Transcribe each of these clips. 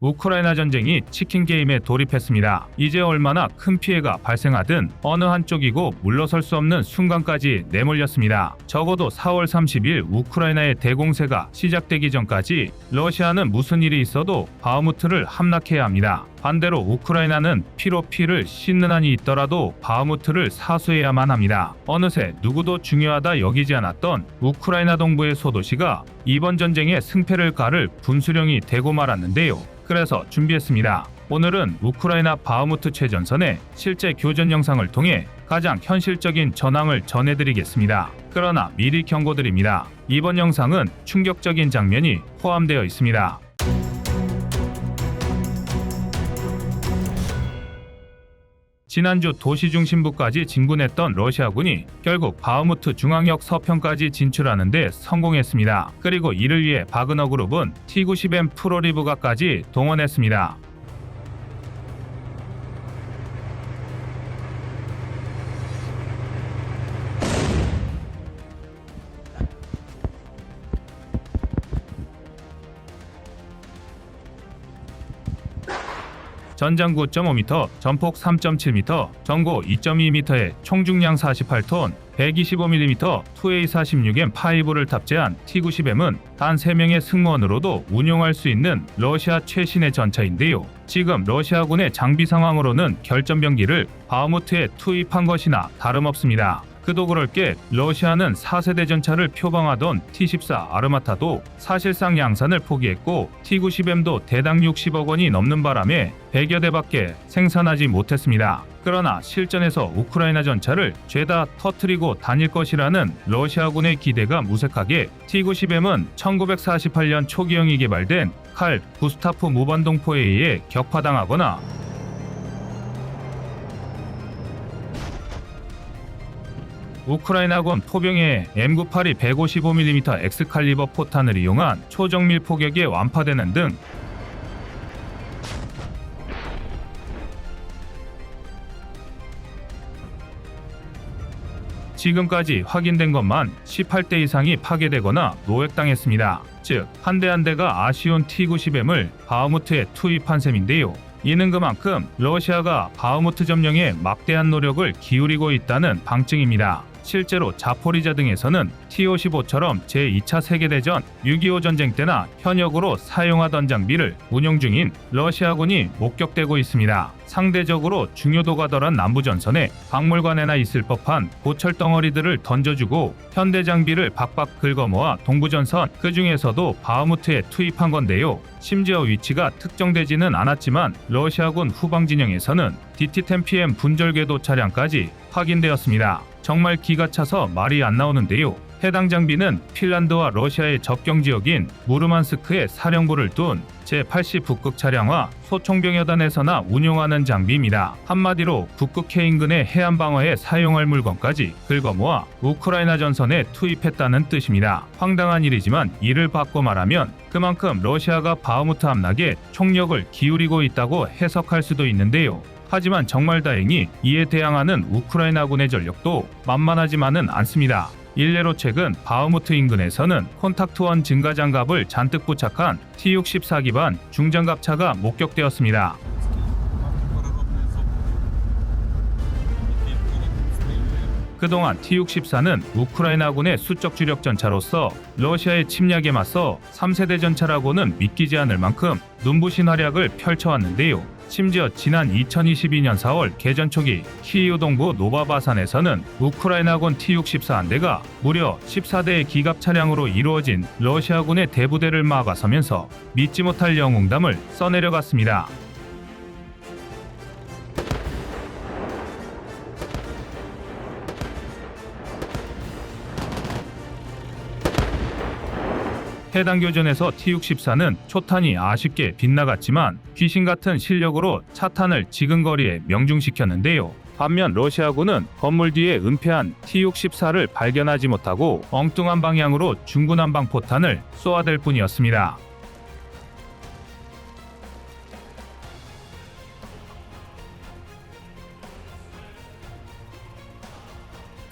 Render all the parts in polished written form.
우크라이나 전쟁이 치킨 게임에 돌입했습니다. 이제 얼마나 큰 피해가 발생하든 어느 한쪽이고 물러설 수 없는 순간까지 내몰렸습니다. 적어도 4월 30일 우크라이나의 대공세가 시작되기 전까지 러시아는 무슨 일이 있어도 바흐무트를 함락해야 합니다. 반대로 우크라이나는 피로 피를 씻는 한이 있더라도 바흐무트를 사수해야만 합니다. 어느새 누구도 중요하다 여기지 않았던 우크라이나 동부의 소도시가 이번 전쟁의 승패를 가를 분수령이 되고 말았는데요. 그래서 준비했습니다. 오늘은 우크라이나 바흐무트 최전선의 실제 교전 영상을 통해 가장 현실적인 전황을 전해드리겠습니다. 그러나 미리 경고드립니다. 이번 영상은 충격적인 장면이 포함되어 있습니다. 지난주 도시 중심부까지 진군했던 러시아군이 결국 바흐무트 중앙역 서편까지 진출하는 데 성공했습니다. 그리고 이를 위해 바그너 그룹은 T-90M 프로리브가까지 동원했습니다. 전장 9.5m, 전폭 3.7m, 전고 2.2m의 총 중량 48톤, 125mm 2A46M5를 탑재한 T-90M은 단 3명의 승무원으로도 운용할 수 있는 러시아 최신의 전차인데요. 지금 러시아군의 장비 상황으로는 결전병기를 바흐무트에 투입한 것이나 다름없습니다. 그도 그럴 게 러시아는 4세대 전차를 표방하던 T-14 아르마타도 사실상 양산을 포기했고 T-90M도 대당 60억 원이 넘는 바람에 100여 대밖에 생산하지 못했습니다. 그러나 실전에서 우크라이나 전차를 죄다 터뜨리고 다닐 것이라는 러시아군의 기대가 무색하게 T-90M은 1948년 초기형이 개발된 칼 구스타프 무반동포에 의해 격파당하거나 우크라이나군 포병의 M982 155mm 엑스칼리버 포탄을 이용한 초정밀 포격에 완파되는 등 지금까지 확인된 것만 18대 이상이 파괴되거나 노획당했습니다. 즉, 한 대 한 대가 아쉬운 T-90M을 바흐무트에 투입한 셈인데요. 이는 그만큼 러시아가 바흐무트 점령에 막대한 노력을 기울이고 있다는 방증입니다. 실제로 자포리자 등에서는 T-55처럼 제2차 세계대전 6.25 전쟁 때나 현역으로 사용하던 장비를 운용 중인 러시아군이 목격되고 있습니다. 상대적으로 중요도가 덜한 남부전선에 박물관에나 있을 법한 고철 덩어리들을 던져주고 현대 장비를 박박 긁어모아 동부전선 그 중에서도 바흐무트에 투입한 건데요. 심지어 위치가 특정되지는 않았지만 러시아군 후방 진영에서는 DT-10PM 분절궤도 차량까지 확인되었습니다. 정말 기가 차서 말이 안 나오는데요. 해당 장비는 핀란드와 러시아의 접경 지역인 무르만스크에 사령부를 둔 제80 북극 차량화 소총병여단에서나 운용하는 장비입니다. 한마디로 북극해 인근의 해안 방어에 사용할 물건까지 긁어모아 우크라이나 전선에 투입했다는 뜻입니다. 황당한 일이지만 이를 바꿔 말하면 그만큼 러시아가 바흐무트 함락에 총력을 기울이고 있다고 해석할 수도 있는데요. 하지만 정말 다행히 이에 대항하는 우크라이나군의 전력도 만만하지만은 않습니다. 일례로 최근 바흐무트 인근에서는 콘탁트원 증가 장갑을 잔뜩 부착한 T-64 기반 중장갑차가 목격되었습니다. 그동안 T-64는 우크라이나군의 수적 주력 전차로서 러시아의 침략에 맞서 3세대 전차라고는 믿기지 않을 만큼 눈부신 활약을 펼쳐왔는데요. 심지어 지난 2022년 4월 개전 초기 키이우 동부 노바바산에서는 우크라이나군 T-64 한 대가 무려 14대의 기갑 차량으로 이루어진 러시아군의 대부대를 막아서면서 믿지 못할 영웅담을 써내려갔습니다. 해당 교전에서 T-64는 초탄이 아쉽게 빗나갔지만 귀신같은 실력으로 차탄을 지근거리에 명중시켰는데요. 반면 러시아군은 건물 뒤에 은폐한 T-64를 발견하지 못하고 엉뚱한 방향으로 중구난방 포탄을 쏘아댈 뿐이었습니다.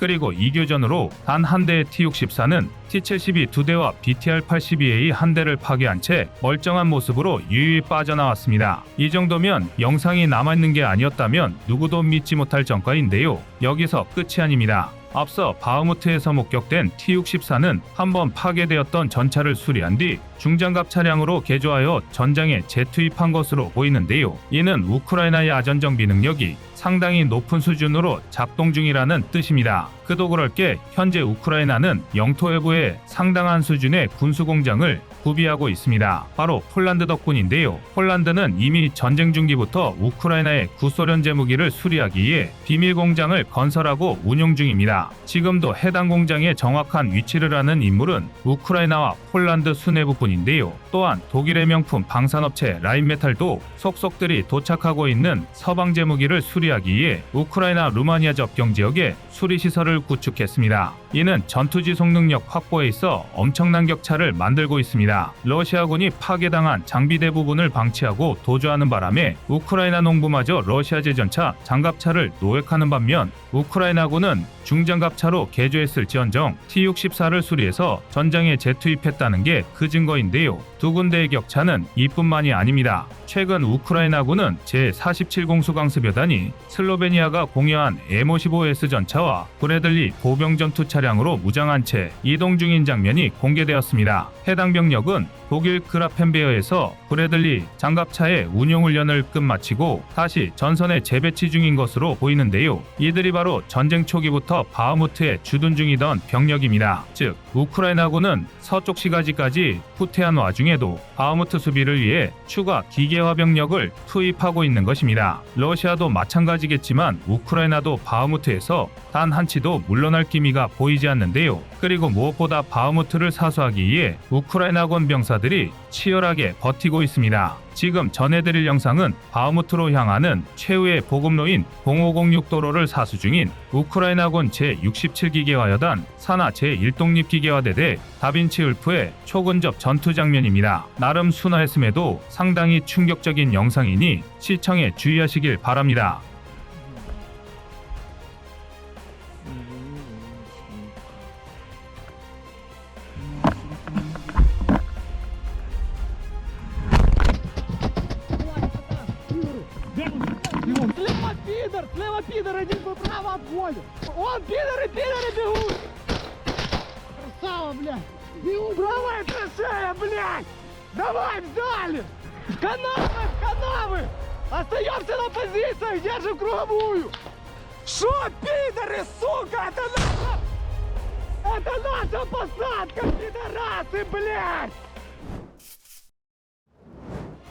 그리고 2교전으로 단 한 대의 T-64는 T-72 2대와 BTR-82A 한 대를 파괴한 채 멀쩡한 모습으로 유유히 빠져나왔습니다. 이 정도면 영상이 남아있는 게 아니었다면 누구도 믿지 못할 전과인데요. 여기서 끝이 아닙니다. 앞서 바흐무트에서 목격된 T-64는 한번 파괴되었던 전차를 수리한 뒤 중장갑 차량으로 개조하여 전장에 재투입한 것으로 보이는데요. 이는 우크라이나의 아전정비 능력이 상당히 높은 수준으로 작동 중이라는 뜻입니다. 그도 그럴 게 현재 우크라이나는 영토 외부에 상당한 수준의 군수공장을 구비하고 있습니다. 바로 폴란드 덕분인데요. 폴란드는 이미 전쟁 중기부터 우크라이나의 구소련제 무기를 수리하기 위해 비밀 공장을 건설하고 운영 중입니다. 지금도 해당 공장의 정확한 위치를 아는 인물은 우크라이나와 폴란드 수뇌부뿐인데요. 또한 독일의 명품 방산업체 라인메탈도 속속들이 도착하고 있는 서방제 무기를 수리하기 위해 우크라이나 루마니아 접경 지역에 수리시설을 구축했습니다. 이는 전투지속 능력 확보에 있어 엄청난 격차를 만들고 있습니다. 러시아군이 파괴당한 장비 대부분을 방치하고 도주하는 바람에 우크라이나 농부마저 러시아제 전차 장갑차를 노획하는 반면 우크라이나군은 중장갑차로 개조했을지언정 T-64를 수리해서 전장에 재투입했다는 게 그 증거인데요. 두 군데의 격차는 이뿐만이 아닙니다. 최근 우크라이나군은 제47공수강습여단이 슬로베니아가 공여한 M55S 전차와 브래들리 보병 전투 차량으로 무장한 채 이동 중인 장면이 공개되었습니다. 해당 병력은 독일 그라펜베어에서 브래들리 장갑차의 운용훈련을 끝마치고 다시 전선에 재배치 중인 것으로 보이는데요. 이들이 바로 전쟁 초기부터 바흐무트에 주둔 중이던 병력입니다. 즉 우크라이나군은 서쪽 시가지까지 후퇴한 와중에도 바흐무트 수비를 위해 추가 기계화 병력을 투입하고 있는 것입니다. 러시아도 마찬가지겠지만 우크라이나도 바흐무트에서 단 한치도 물러날 기미가 보이지 않는데요. 그리고 무엇보다 바흐무트를 사수하기 위해 우크라이나군 병사들이 치열하게 버티고 있습니다. 지금 전해드릴 영상은 바흐무트로 향하는 최후의 보급로인 0506 도로를 사수 중인 우크라이나군 제67기계화여단 산하 제1독립기계화대대 다빈치 울프의 초근접 전투 장면입니다. 나름 순화했음에도 상당히 충격적인 영상이니 시청에 주의하시길 바랍니다. Слева пидор, один право обходит. Он пидоры бегут. Красава, блядь. Бегут. Правая траншея, блядь. Давай, взяли. Канавы. Остаемся на позициях, держим круговую. Шо, пидоры, сука, это наша посадка, пидорасы, блядь.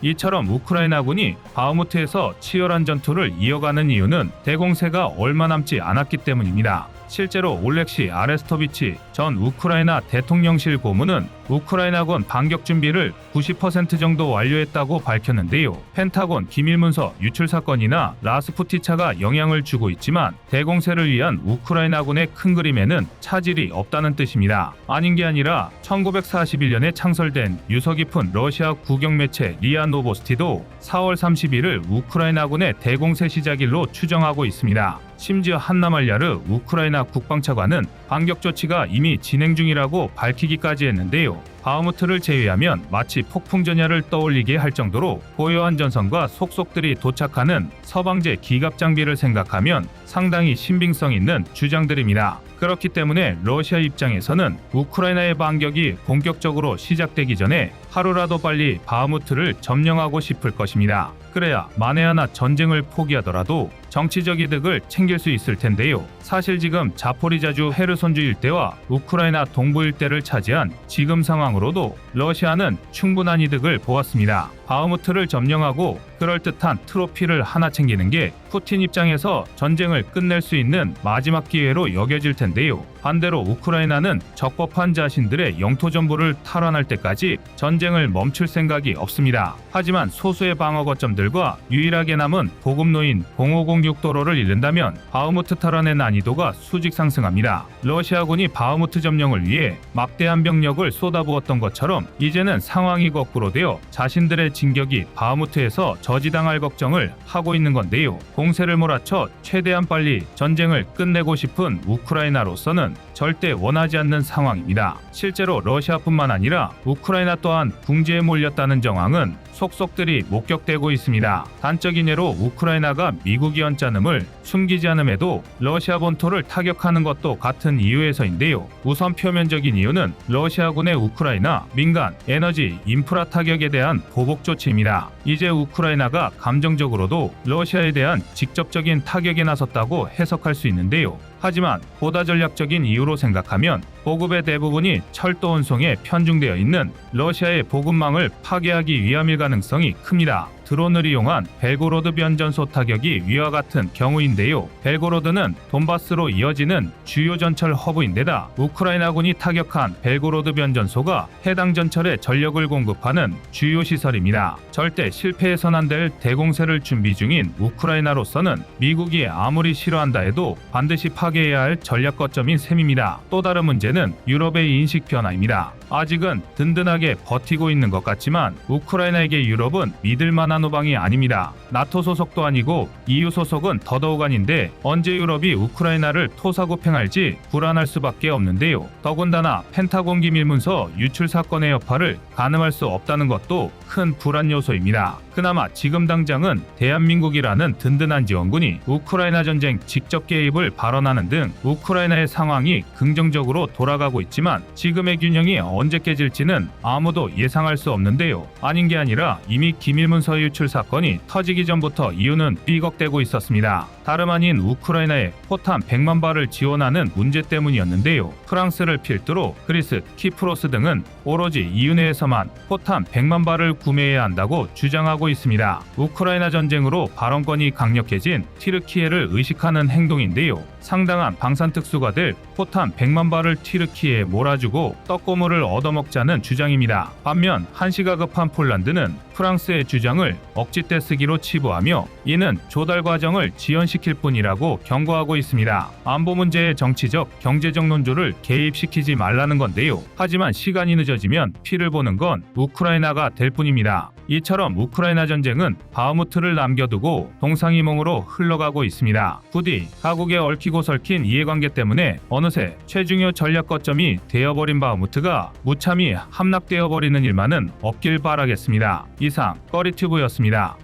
이처럼 우크라이나군이 바흐무트에서 치열한 전투를 이어가는 이유는 대공세가 얼마 남지 않았기 때문입니다. 실제로 올렉시 아레스토비치 전 우크라이나 대통령실 고문은 우크라이나군 반격 준비를 90% 정도 완료했다고 밝혔는데요. 펜타곤 기밀문서 유출 사건이나 라스푸티차가 영향을 주고 있지만 대공세를 위한 우크라이나군의 큰 그림에는 차질이 없다는 뜻입니다. 아닌 게 아니라 1941년에 창설된 유서 깊은 러시아 국영 매체 리아 노보스티도 4월 30일을 우크라이나군의 대공세 시작일로 추정하고 있습니다. 심지어 한나말야르 우크라이나 국방차관은 반격 조치가 이미 진행 중이라고 밝히기까지 했는데요. 바흐무트를 제외하면 마치 폭풍전야를 떠올리게 할 정도로 고요한 전선과 속속들이 도착하는 서방제 기갑 장비를 생각하면 상당히 신빙성 있는 주장들입니다. 그렇기 때문에 러시아 입장에서는 우크라이나의 반격이 본격적으로 시작되기 전에 하루라도 빨리 바흐무트를 점령하고 싶을 것입니다. 그래야 만에 하나 전쟁을 포기하더라도 정치적 이득을 챙길 수 있을 텐데요. 사실 지금 자포리자주 헤르손주 일대와 우크라이나 동부 일대를 차지한 지금 상황으로도 러시아는 충분한 이득을 보았습니다. 바흐무트를 점령하고 그럴듯한 트로피를 하나 챙기는 게 푸틴 입장에서 전쟁을 끝낼 수 있는 마지막 기회로 여겨질 텐데요. 반대로 우크라이나는 적법한 자신들의 영토 전부를 탈환할 때까지 전쟁을 멈출 생각이 없습니다. 하지만 소수의 방어 거점들과 유일하게 남은 보급로인 0506 도로를 잃는다면 바흐무트 탈환의 난이도가 수직 상승합니다. 러시아군이 바흐무트 점령을 위해 막대한 병력을 쏟아부었던 것처럼 이제는 상황이 거꾸로 되어 자신들의 진격이 바흐무트에서 저지당할 걱정을 하고 있는 건데요. 공세를 몰아쳐 최대한 빨리 전쟁을 끝내고 싶은 우크라이나로서는 절대 원하지 않는 상황입니다. 실제로 러시아뿐만 아니라 우크라이나 또한 궁지에 몰렸다는 정황은 속속들이 목격되고 있습니다. 단적인 예로 우크라이나가 미국이 연짜음을 숨기지 않음에도 러시아 본토를 타격하는 것도 같은 이유에서인데요. 우선 표면적인 이유는 러시아군의 우크라이나 민간 에너지 인프라 타격에 대한 보복 조치입니다. 이제 우크라이나가 감정적으로도 러시아에 대한 직접적인 타격에 나섰다고 해석할 수 있는데요. 하지만 보다 전략적인 이유로 생각하면 보급의 대부분이 철도 운송에 편중되어 있는 러시아의 보급망을 파괴하기 위함일 가능성이 큽니다. 드론을 이용한 벨고로드 변전소 타격이 위와 같은 경우인데요. 벨고로드는 돈바스로 이어지는 주요 전철 허브인데다 우크라이나군이 타격한 벨고로드 변전소가 해당 전철에 전력을 공급하는 주요 시설입니다. 절대 실패해선 안 될 대공세를 준비 중인 우크라이나로서는 미국이 아무리 싫어한다 해도 반드시 파괴해야 할 전략 거점인 셈입니다. 또 다른 문제는 유럽의 인식 변화입니다. 아직은 든든하게 버티고 있는 것 같지만 우크라이나에게 유럽은 믿을 만한 우방이 아닙니다. 나토 소속도 아니고 EU 소속은 더더욱 아닌데 언제 유럽이 우크라이나를 토사구팽할지 불안할 수밖에 없는데요. 더군다나 펜타곤 기밀문서 유출 사건의 여파를 가늠할 수 없다는 것도 큰 불안 요소입니다. 그나마 지금 당장은 대한민국이라는 든든한 지원군이 우크라이나 전쟁 직접 개입을 발언하는 등 우크라이나의 상황이 긍정적으로 돌아가고 있지만 지금의 균형이 언제 깨질지는 아무도 예상할 수 없는데요. 아닌 게 아니라 이미 기밀문서 유출 사건이 터지기 전부터 이유는 삐걱대고 있었습니다. 다름 아닌 우크라이나에 포탄 100만 발을 지원하는 문제 때문이었는데요. 프랑스를 필두로 그리스, 키프로스 등은 오로지 EU 내에서만 포탄 100만 발을 구매해야 한다고 주장하고 있습니다. 우크라이나 전쟁으로 발언권이 강력해진 튀르키예를 의식하는 행동인데요. 상당한 방산특수가 될 포탄 100만 발을 튀르키예에 몰아주고 떡고물을 얻어먹자는 주장입니다. 반면 한시가 급한 폴란드는 프랑스의 주장을 억지 떼쓰기로 치부하며 이는 조달 과정을 지연시킬 뿐이라고 경고하고 있습니다. 안보 문제의 정치적, 경제적 논조를 개입시키지 말라는 건데요. 하지만 시간이 늦어지면 피를 보는 건 우크라이나가 될 뿐입니다. 이처럼 우크라이나 전쟁은 바흐무트를 남겨두고 동상이몽으로 흘러가고 있습니다. 부디 가국에 얽히고 설킨 이해관계 때문에 어느새 최중요 전략 거점이 되어버린 바흐무트가 무참히 함락되어버리는 일만은 없길 바라겠습니다. 이상 꺼리튜브였습니다.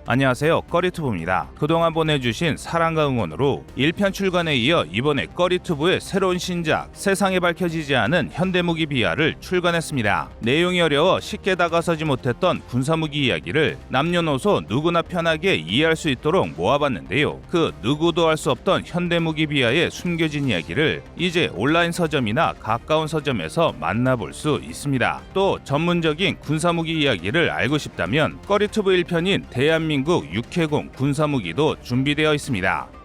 안녕하세요, 꺼리튜브입니다. 그동안 보내주신 사랑과 응원으로 1편 출간에 이어 이번에 꺼리튜브의 새로운 신작 세상에 밝혀지지 않은 현대무기 비하를 출간했습니다. 내용이 어려워 쉽게 다가서지 못했던 군사무기 이야기를 남녀노소 누구나 편하게 이해할 수 있도록 모아봤는데요. 그 누구도 알 수 없던 현대무기 비하의 숨겨진 이야기를 이제 온라인 서점이나 가까운 서점에서 만나볼 수 있습니다. 또 전문적인 군사무기 이야기를 알고 싶다면 꺼리튜브 1편인 대한민국 육해공 군사무기도 준비되어 있습니다.